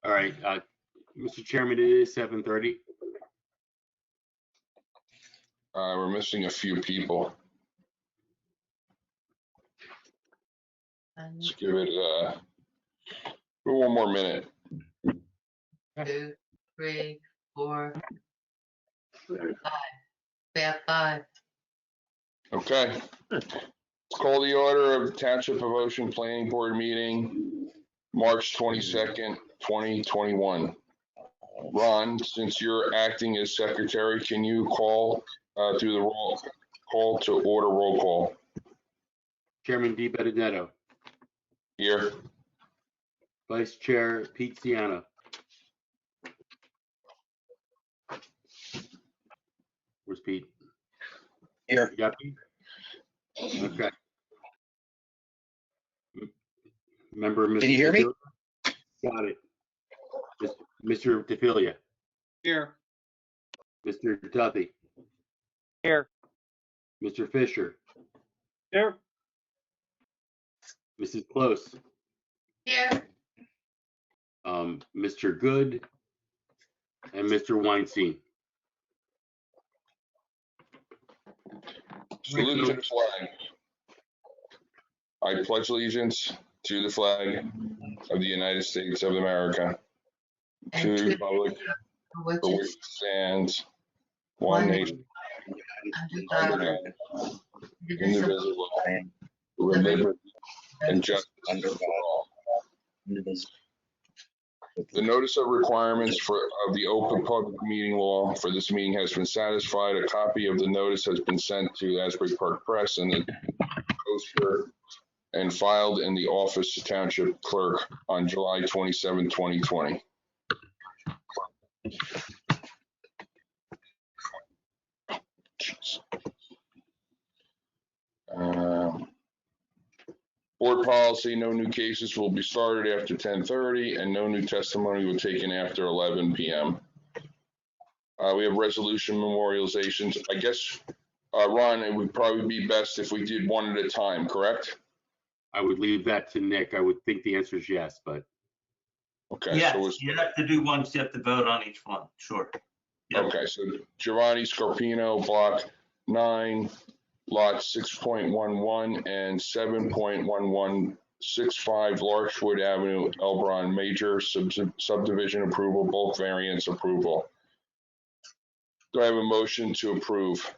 All right, Mr. Chairman, it is 7:30. We're missing a few people. Let's give it one more minute. 2, 3, 4, 5. We have 5. Okay. Let's call the order of the Township of Ocean Planning Board meeting, March 22nd, 2021. Ron, since you're acting as secretary, can you call through the roll call to order roll call? Chairman Di Benedetto, Here. Vice Chair Pete Ciano. Where's Pete? Here. You got Pete? Okay. Member, Mr. Can you hear me? DeFilia? Got it. Mr. DeFilia, Here. Mr. Duffy, Here. Mr. Fisher, Here. Mrs. Close, Here. Mr. Good, and Mr. Weinstein. Salute to the flag. I pledge allegiance to the flag of the United States of America, to the republic which for which is it stands, one nation, under under God, God, indivisible, indivisible, with liberty and justice for all. The notice of requirements of the open public meeting law for this meeting has been satisfied. A copy of the notice has been sent to Asbury Park Press and the poster and filed in the office of Township Clerk on July 27, 2020. Board policy, no new cases will be started after 10:30 and no new testimony will be taken after 11 p.m. We have resolution memorializations. I guess, Ron, it would probably be best if we did one at a time, correct? I would leave that to Nick. I would think the answer is yes, but Okay. Yes, So you have to do one, you have to vote on each one, sure. Yep. okay, so Giovanni Scarpino, block 9, lots 6.11 and 7.1165 Larchwood Avenue, Elbron, major subdivision approval, bulk variance approval. Do I have a motion to approve?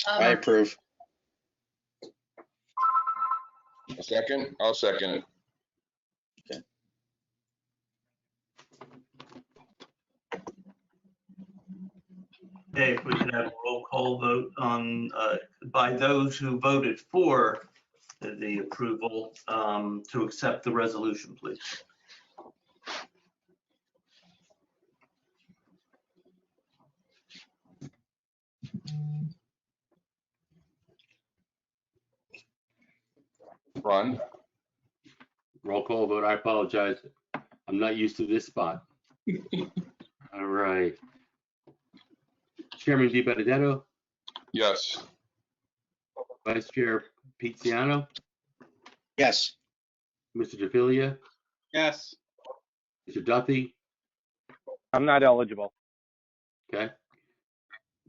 I approve. A second? I'll second it. Okay, if we could have a roll call vote on, by those who voted for the approval, to accept the resolution, please. Ron? roll call vote. I apologize. I'm not used to this spot. All right. Chairman Di Benedetto, Yes. Vice Chair Pete Ciano, Yes. Mr. DeFilia, Yes. Mr. Duffy, I'm not eligible. okay,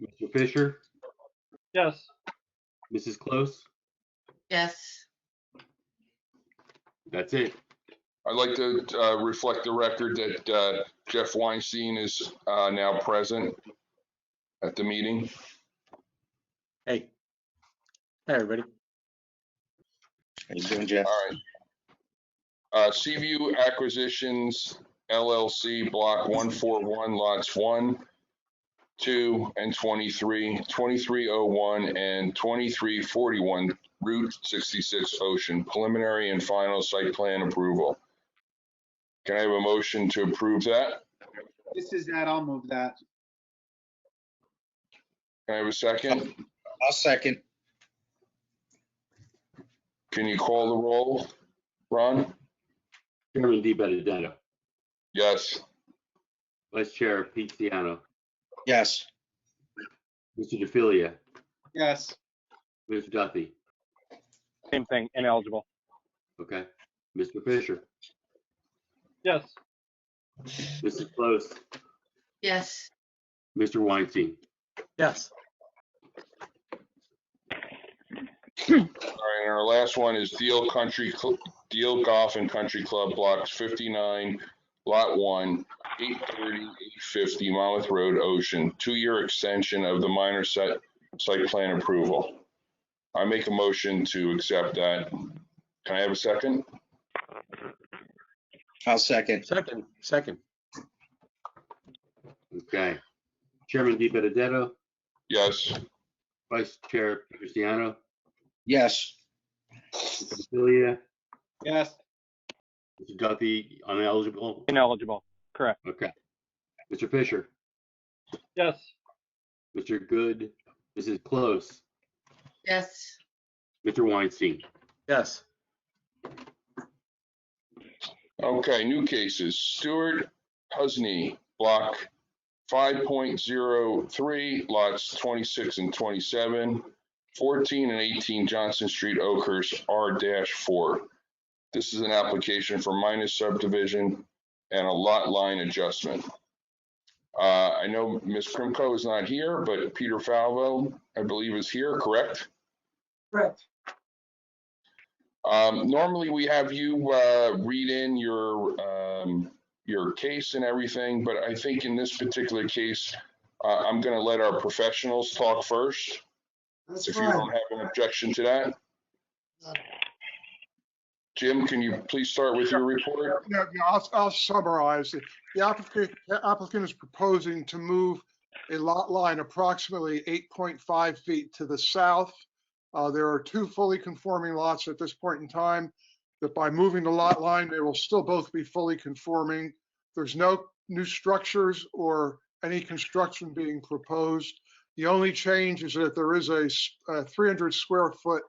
Mr. Fisher, Yes. Mrs. Close. Yes. That's it. I'd like to reflect the record that Jeff Weinstein is now present at the meeting. Hey. Hey, everybody. How you doing, Jeff? All right. Seaview Acquisitions LLC, Block 141, Lots 1, 2, and 23, 2301 and 2341, Route 66 Ocean, preliminary and final site plan approval. Can I have a motion to approve that? This is that. I'll move that. Can I have a second? I'll second. Can you call the roll, Ron? Chairman Di Benedetto, Yes. Vice Chair Pete Ciano, Yes. Mr. DeFilia, Yes. Mr. Duffy, Same thing, ineligible. okay, Mr. Fisher, Yes. Mrs. Close, Yes. Mr. Weinstein. Yes. All right, and our last one is Deal Golf and Country Club, blocks 59, lot 1, 830, 850 Monmouth Road, Ocean, 2-year extension of the minor site plan approval. I make a motion to accept that. Can I have a second? I'll second. Second. Okay. Chairman DiBenedetto, Yes. Vice Chair Cristiano, Yes. Mr. Cecilia, Yes. Mr. Duffy, ineligible. Ineligible. Correct. Okay. Mr. Fisher, Yes. Mr. Good, Mrs. Close, Yes. Mr. Weinstein. Yes. Okay, new cases. Stuart Husney, block 5.03, lots 26 and 27, 14 and 18 Johnson Street, Oakhurst, R-4. This is an application for minor subdivision and a lot line adjustment. I know Ms. Krimko is not here, but Peter Falvo, I believe, is here, correct? Correct. Normally we have you read in your case and everything, but I think in this particular case, I'm going to let our professionals talk first. That's If you fine. don't have an objection to that. Jim, can you please start with your report? Yeah, I'll summarize it. The applicant is proposing to move a lot line approximately 8.5 feet to the south. There are 2 fully conforming lots at this point in time, that by moving the lot line, they will still both be fully conforming. There's no new structures or any construction being proposed. The only change is that there is a 300 square foot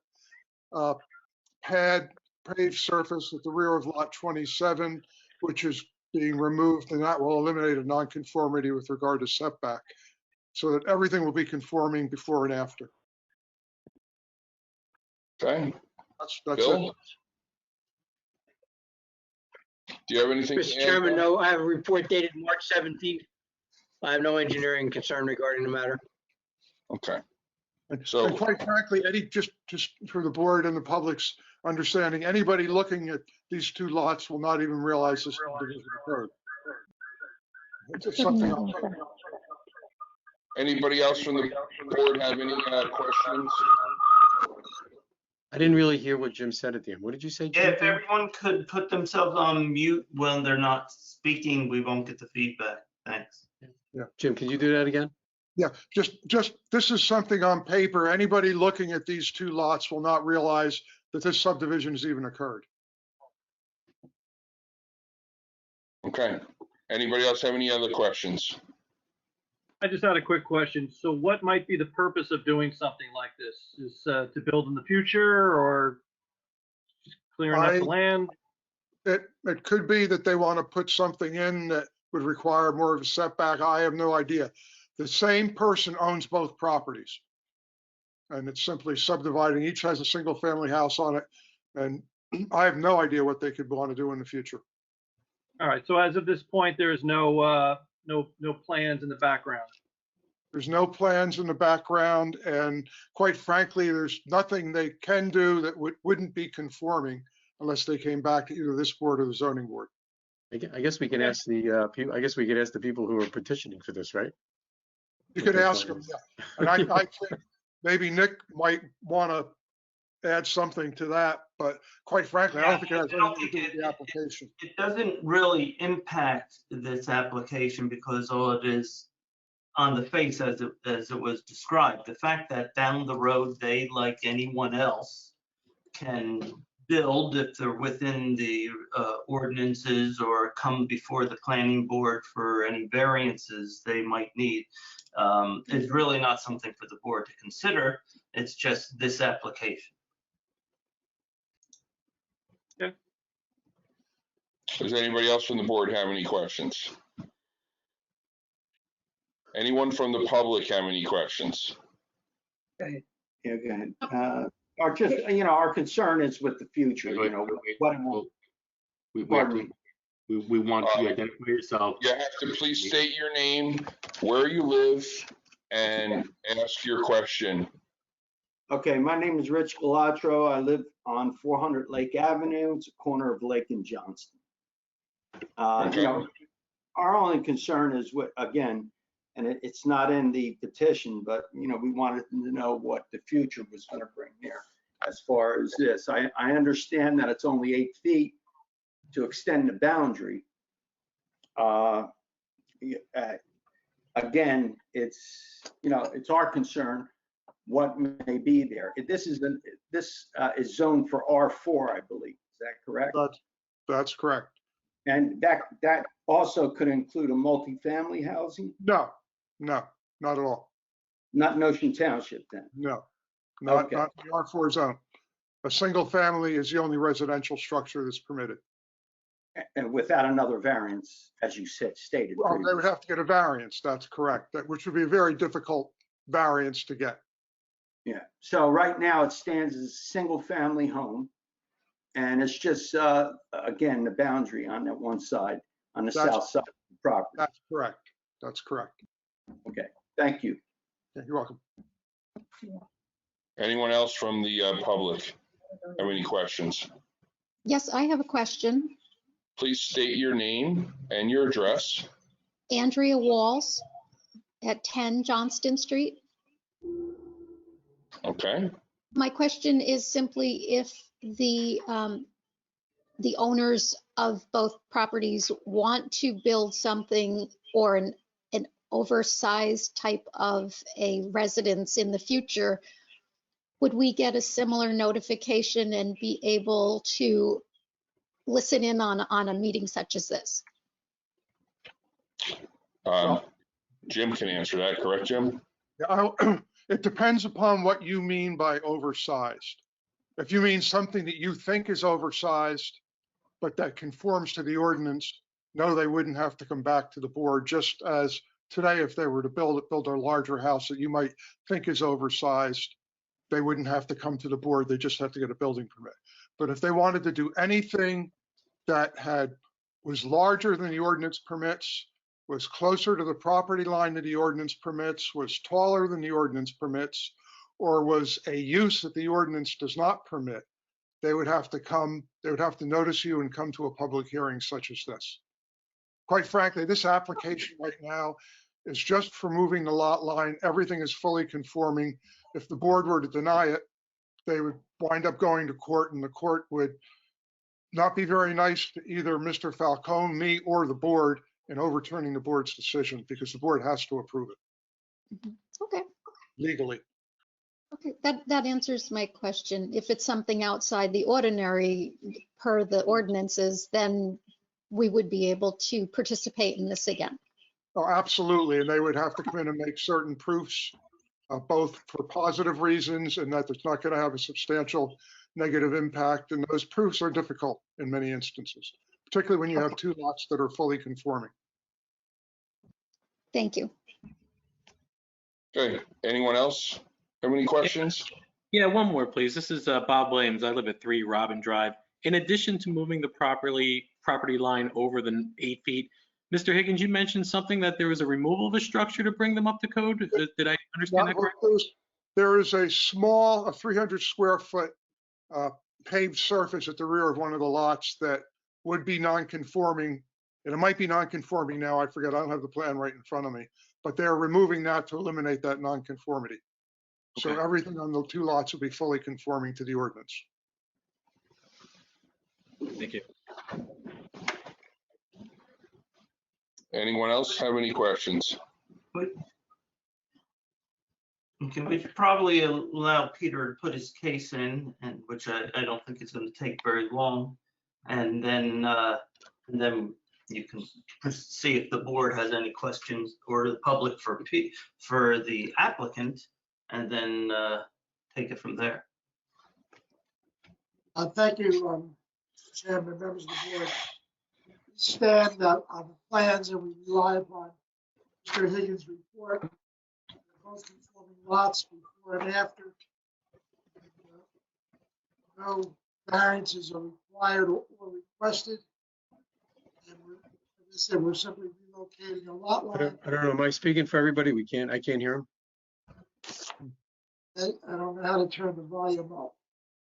paved surface at the rear of lot 27, which is being removed, and that will eliminate a nonconformity with regard to setback, so that everything will be conforming before and after. Okay, That's Bill? it. Do you have anything to Mr. add? Chairman, no, I have a report dated March 17th. I have no engineering concern regarding the matter. Okay, And So- quite frankly, Eddie, just for the board and the public's understanding, anybody looking at these 2 lots will not even realize this division occurred. It's just something else. anybody else from the board have any questions? I didn't really hear what Jim said at the end. What did you say, Jim? If everyone could put themselves on mute when they're not speaking, we won't get the feedback. Thanks. Jim, can you do that again? Yeah, just, this is something on paper. Anybody looking at these 2 lots will not realize that this subdivision has even occurred. Okay, anybody else have any other questions? I just had a quick question. So what might be the purpose of doing something like this? Is to build in the future, or just clearing up the land? It could be that they want to put something in that would require more of a setback. I have no idea. The same person owns both properties. And it's simply subdividing. Each has a single family house on it. And I have no idea what they could want to do in the future. All right. So as of this point, there is no plans in the background. There's no plans in the background. And quite frankly, there's nothing they can do that wouldn't be conforming unless they came back to either this board or the zoning board. I guess we can ask the people. I guess we could ask the people who are petitioning for this, right? You could ask them, yeah. And I think maybe Nick might want to add something to that, but quite frankly, I don't think it has anything to do with the application. It doesn't really impact this application because all it is on the face as it was described. The fact that down the road, they, like anyone else, can build if they're within the ordinances or come before the planning board for any variances they might need, is really not something for the board to consider. It's just this application. Does anybody else from the board have any questions? Anyone from the public have any questions? Yeah, go ahead. Our concern is with the future, what, We want you to identify yourself. You have to please state your name, where you live, and ask your question. Okay, my name is Rich Galatro. I live on 400 Lake Avenue. It's a corner of Lake and Johnston. Okay. You know, our only concern is what, again, and it's not in the petition, but, you know, we wanted to know what the future was going to bring here as far as this. I understand that it's only 8 feet to extend the boundary. Again, it's, you know, it's our concern what may be there. This is zoned for R4, I believe. Is that correct? That's correct. And that also could include a multifamily housing? No, not at all. Not Notion Township then? No, not Okay. the R4 zone. A single family is the only residential structure that's permitted. And without another variance, as you stated. Well, they would have to get a variance, that's correct, which would be a very difficult variance to get. Yeah, so right now it stands as a single family home. And it's just, again, the boundary on that one side, on the south side of the property. That's correct. That's correct. Okay, thank you. Yeah, you're welcome. Anyone else from the public have any questions? Yes, I have a question. Please state your name and your address. Andrea Walls at 10 Johnston Street. Okay. My question is simply if the owners of both properties want to build something or an oversized type of a residence in the future, would we get a similar notification and be able to listen in on a meeting such as this? Jim can answer that, correct, Jim? It depends upon what you mean by oversized. If you mean something that you think is oversized, but that conforms to the ordinance, no, they wouldn't have to come back to the board, just as today, if they were to build a larger house that you might think is oversized, they wouldn't have to come to the board, they just have to get a building permit. But if they wanted to do anything that was larger than the ordinance permits, was closer to the property line than the ordinance permits, was taller than the ordinance permits, or was a use that the ordinance does not permit, they would have to notice you and come to a public hearing such as this. Quite frankly, this application right now is just for moving the lot line. Everything is fully conforming. If the board were to deny it, they would wind up going to court, and the court would not be very nice to either Mr. Falcone, me, or the board in overturning the board's decision, because the board has to approve it. Okay. Legally. Okay, that answers my question. If it's something outside the ordinary per the ordinances, then we would be able to participate in this again. Oh, absolutely. And they would have to come in and make certain proofs, both for positive reasons and that it's not going to have a substantial negative impact. And those proofs are difficult in many instances, particularly when you have two lots that are fully conforming. Thank you. Okay, anyone else have any questions? Yeah, one more, please. This is Bob Williams. I live at 3 Robin Drive. In addition to moving the property line over the 8 feet, Mr. Higgins, you mentioned something that there was a removal of a structure to bring them up to code. Did I understand that correctly? There is a small, 300 square foot paved surface at the rear of one of the lots that would be non-conforming. And it might be non-conforming now, I forget, I don't have the plan right in front of me, but they're removing that to eliminate that non-conformity. So Okay. everything on the two lots will be fully conforming to the ordinance. Thank you. Anyone else have any questions? Okay, we should probably allow Peter to put his case in, and which I don't think is going to take very long. And then you can see if the board has any questions, or the public for the applicant, and then take it from there. Thank you, Chairman, members of the board. Stand on the plans, and we rely upon Mr. Higgins' report. Both conforming lots before and after. No variances are required or requested. I said, we're simply relocating a lot line. I don't know, am I speaking for everybody? I can't hear him. I don't know how to turn the volume up.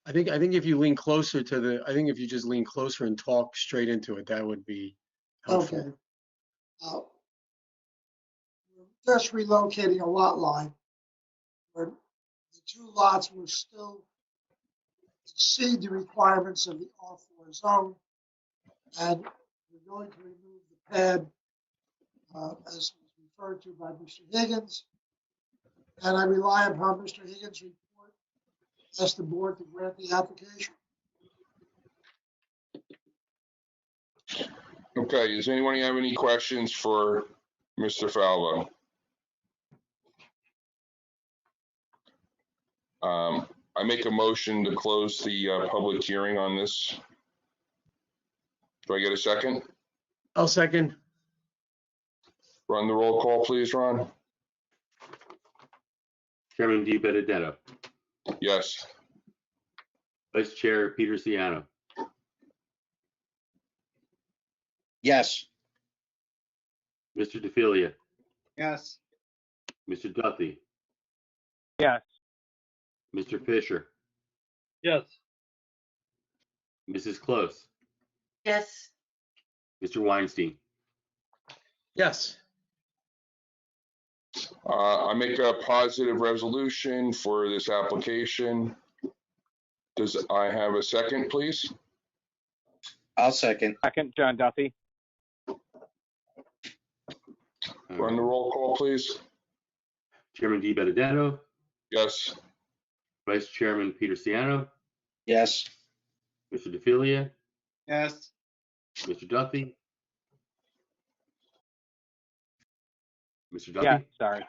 I think if you lean closer to I think if you just lean closer and talk straight into it, that would be helpful. Okay. We're just relocating a lot line where the two lots will still exceed the requirements of the R4 zone. And we're going to remove the pad as was referred to by Mr. Higgins. And I rely upon Mr. Higgins' report, ask the board to grant the application. Okay, does anyone have any questions for Mr. Falvo? I make a motion to close the public hearing on this. Do I get a second? I'll second. Run the roll call, please, Ron. Chairman Di Benedetto, Yes. Vice Chair Peter Siano, Yes. Mr. DeFilia, Yes. Mr. Duffy, Yes. Mr. Fisher, Yes. Mrs. Close, yes, Mr. Weinstein. Yes. I make a positive resolution for this application. Does I have a second, please? I'll second. Second, John Duffy. Run the roll call, please. Chairman Di Benedetto, Yes. Vice Chairman Peter Siano, Yes. Mr. DeFilia, Yes. Mr. Duffy, Mr. Duffy, Yeah, sorry.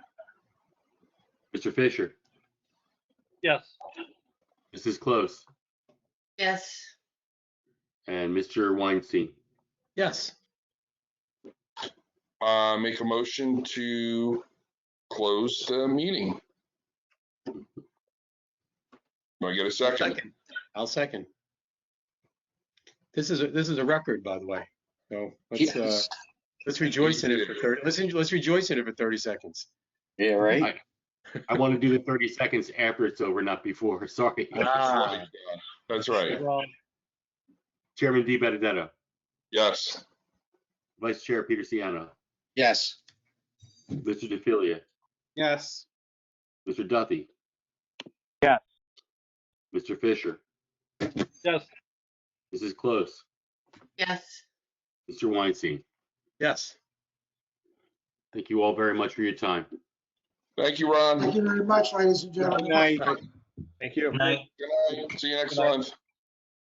Mr. Fisher, Yes. Mrs. Close, yes, and Mr. Weinstein. Yes. Make a motion to close the meeting. Do I get a second? I'll second. This is a record, by the way. So Yes. let's rejoice in it for 30. Let's rejoice in it for 30 seconds. Yeah, right? I want to do the 30 seconds after it's over, not before. Sorry. That's right. Chairman Di Benedetto, Yes. Vice Chair Peter Siano, Yes. Mr. DeFilia, Yes. Mr. Duffy, Yes. Mr. Fisher, Yes. Mrs. Close, yes. Mr. Weinstein. Yes. Thank you all very much for your time. Thank you, Ron. Thank you very much, ladies and gentlemen. Thank you. Good night. Good night. See you next month.